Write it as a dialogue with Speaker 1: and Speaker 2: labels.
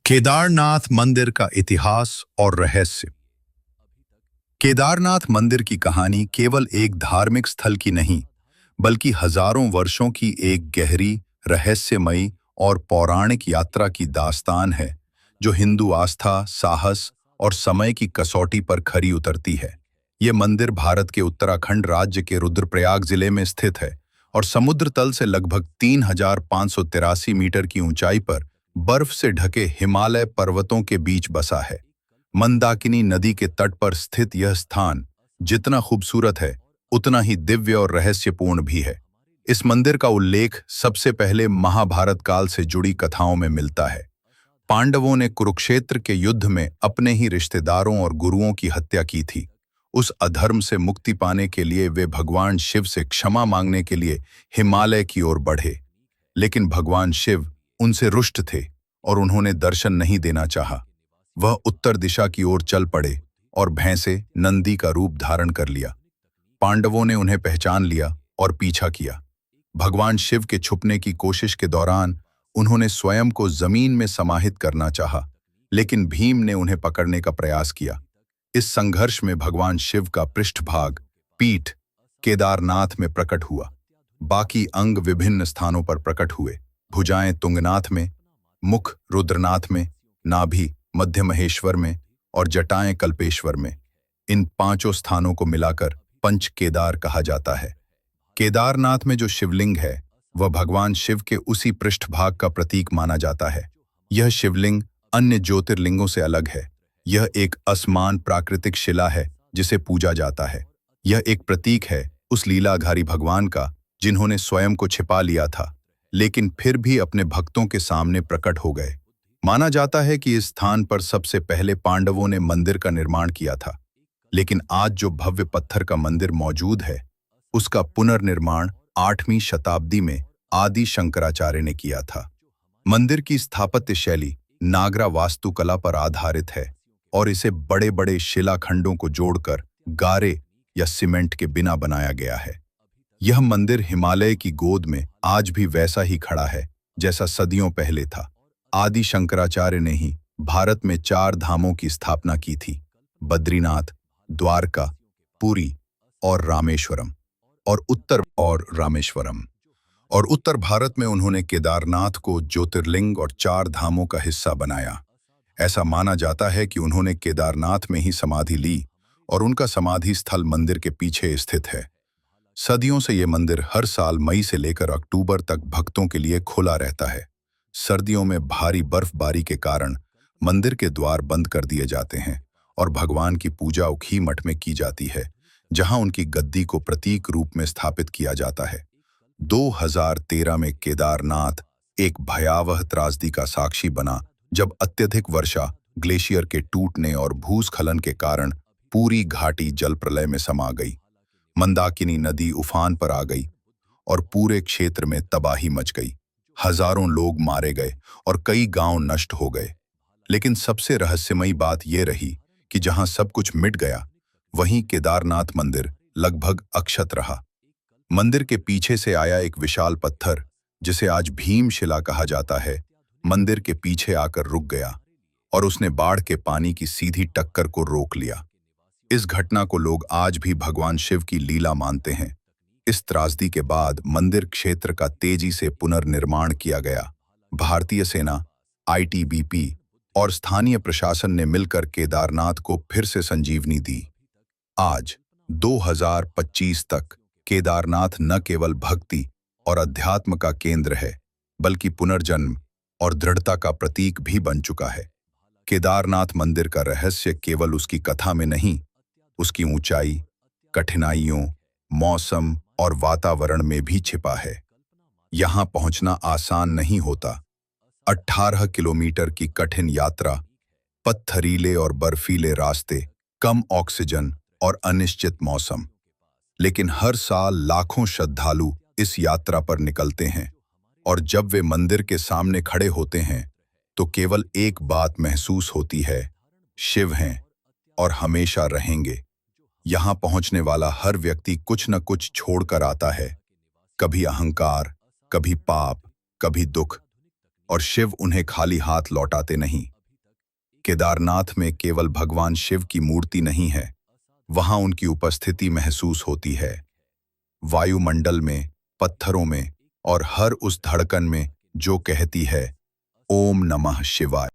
Speaker 1: केदारनाथ मंदिर का इतिहास और रहस्य। केदारनाथ मंदिर की कहानी केवल एक धार्मिक स्थल की नहीं, बल्कि हजारों वर्षों की एक गहरी, रहस्यमयी और पौराणिक यात्रा की दास्तान है, जो हिंदू आस्था, साहस और समय की कसौटी पर खरी उतरती है। ये मंदिर भारत के उत्तराखंड राज्य के रुद्रप्रयाग जिले में स्थित है और समुद्र तल से लगभग 3,583 मीटर की ऊंचाई पर बर्फ से ढके हिमालय पर्वतों के बीच बसा है। मंदाकिनी नदी के तट पर स्थित यह स्थान जितना खूबसूरत है, उतना ही दिव्य और रहस्यपूर्ण भी है। इस मंदिर का उल्लेख सबसे पहले महाभारत काल से जुड़ी कथाओं में मिलता है। पांडवों ने कुरुक्षेत्र के युद्ध में अपने ही रिश्तेदारों और गुरुओं की हत्या की थी। उस अधर्म से मुक्ति पाने के लिए वे भगवान शिव से क्षमा मांगने के लिए हिमालय की ओर बढ़े, लेकिन भगवान शिव उनसे रुष्ट थे और उन्होंने दर्शन नहीं देना चाहा। वह उत्तर दिशा की ओर चल पड़े और भैंसे नंदी का रूप धारण कर लिया। पांडवों ने उन्हें पहचान लिया और पीछा किया। भगवान शिव के छुपने की कोशिश के दौरान उन्होंने स्वयं को जमीन में समाहित करना चाहा, लेकिन भीम ने उन्हें पकड़ने का प्रयास किया। इस संघर्ष में भगवान शिव का पृष्ठभाग, पीठ, केदारनाथ में प्रकट हुआ। बाकी अंग विभिन्न स्थानों पर प्रकट हुए। भुजाएं तुंगनाथ में, मुख रुद्रनाथ में, नाभि मध्य महेश्वर में और जटाएं कल्पेश्वर में। इन पांचों स्थानों को मिलाकर पंच केदार कहा जाता है। केदारनाथ में जो शिवलिंग है, वह भगवान शिव के उसी पृष्ठभाग का प्रतीक माना जाता है। यह शिवलिंग अन्य ज्योतिर्लिंगों से अलग है। यह एक असमान प्राकृतिक शिला है जिसे पूजा जाता है। यह एक प्रतीक है उस लीलाधारी भगवान का, जिन्होंने स्वयं को छिपा लिया था, लेकिन फिर भी अपने भक्तों के सामने प्रकट हो गए। माना जाता है कि इस स्थान पर सबसे पहले पांडवों ने मंदिर का निर्माण किया था, लेकिन आज जो भव्य पत्थर का मंदिर मौजूद है, उसका पुनर्निर्माण 8वीं शताब्दी में आदि शंकराचार्य ने किया था। मंदिर की स्थापत्य शैली नागरा वास्तुकला पर आधारित है और इसे बड़े बड़े शिलाखंडों को जोड़कर गारे या सीमेंट के बिना बनाया गया है। यह मंदिर हिमालय की गोद में आज भी वैसा ही खड़ा है जैसा सदियों पहले था। आदि शंकराचार्य ने ही भारत में 4 धामों की स्थापना की थी: बद्रीनाथ, द्वारका, पुरी और रामेश्वरम। और उत्तर भारत में उन्होंने केदारनाथ को ज्योतिर्लिंग और 4 धामों का हिस्सा बनाया। ऐसा माना जाता है कि उन्होंने केदारनाथ में ही समाधि ली और उनका समाधि स्थल मंदिर के पीछे स्थित है। सदियों से ये मंदिर हर साल मई से लेकर अक्टूबर तक भक्तों के लिए खुला रहता है। सर्दियों में भारी बर्फबारी के कारण मंदिर के द्वार बंद कर दिए जाते हैं और भगवान की पूजा उखी मठ में की जाती है, जहां उनकी गद्दी को प्रतीक रूप में स्थापित किया जाता है। 2013 में केदारनाथ एक भयावह त्रासदी का साक्षी बना, जब अत्यधिक वर्षा, ग्लेशियर के टूटने और भूस्खलन के कारण पूरी घाटी जल प्रलय में समा गई। मंदाकिनी नदी उफान पर आ गई और पूरे क्षेत्र में तबाही मच गई। हजारों लोग मारे गए और कई गांव नष्ट हो गए। लेकिन सबसे रहस्यमयी बात यह रही कि जहां सब कुछ मिट गया, वहीं केदारनाथ मंदिर लगभग अक्षत रहा। मंदिर के पीछे से आया एक विशाल पत्थर, जिसे आज भीमशिला कहा जाता है, मंदिर के पीछे आकर रुक गया और उसने बाढ़ के पानी की सीधी टक्कर को रोक लिया। इस घटना को लोग आज भी भगवान शिव की लीला मानते हैं। इस त्रासदी के बाद मंदिर क्षेत्र का तेजी से पुनर्निर्माण किया गया। भारतीय सेना, आईटीबीपी और स्थानीय प्रशासन ने मिलकर केदारनाथ को फिर से संजीवनी दी। आज 2025 तक केदारनाथ न केवल भक्ति और अध्यात्म का केंद्र है, बल्कि पुनर्जन्म और दृढ़ता का प्रतीक भी बन चुका है। केदारनाथ मंदिर का रहस्य केवल उसकी कथा में नहीं, उसकी ऊंचाई, कठिनाइयों, मौसम और वातावरण में भी छिपा है। यहां पहुंचना आसान नहीं होता। 18 किलोमीटर की कठिन यात्रा, पत्थरीले और बर्फीले रास्ते, कम ऑक्सीजन और अनिश्चित मौसम। लेकिन हर साल लाखों श्रद्धालु इस यात्रा पर निकलते हैं और जब वे मंदिर के सामने खड़े होते हैं, तो केवल एक बात महसूस होती है: शिव हैं और हमेशा रहेंगे। यहां पहुंचने वाला हर व्यक्ति कुछ न कुछ छोड़कर आता है, कभी अहंकार, कभी पाप, कभी दुख, और शिव उन्हें खाली हाथ लौटाते नहीं। केदारनाथ में केवल भगवान शिव की मूर्ति नहीं है, वहां उनकी उपस्थिति महसूस होती है। वायुमंडल में, पत्थरों में और हर उस धड़कन में जो कहती है, ओम नमः शिवाय।